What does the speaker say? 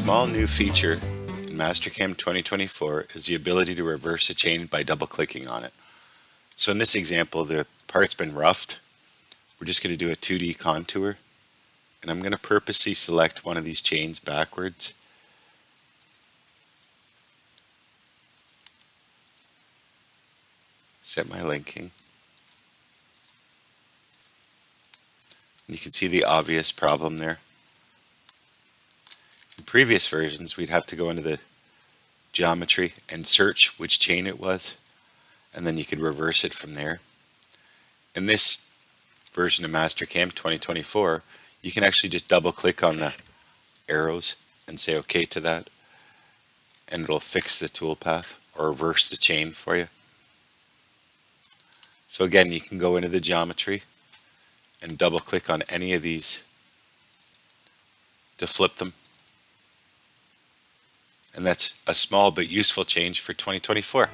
small new feature in Mastercam 2024 is the ability to reverse a chain by double-clicking on it. So in this example, the part's been roughed. We're just going to do a 2D contour, and I'm going to purposely select one of these chains backwards. Set my linking. You can see the obvious problem there. In previous versions, we'd have to go into the geometry and search which chain it was, and then you could reverse it from there. In this version of Mastercam 2024, you can actually just double click on the arrows and say OK to that, and it'll fix the toolpath or reverse the chain for you. So again, you can go into the geometry and double click on any of these to flip them. And that's a small but useful change for 2024.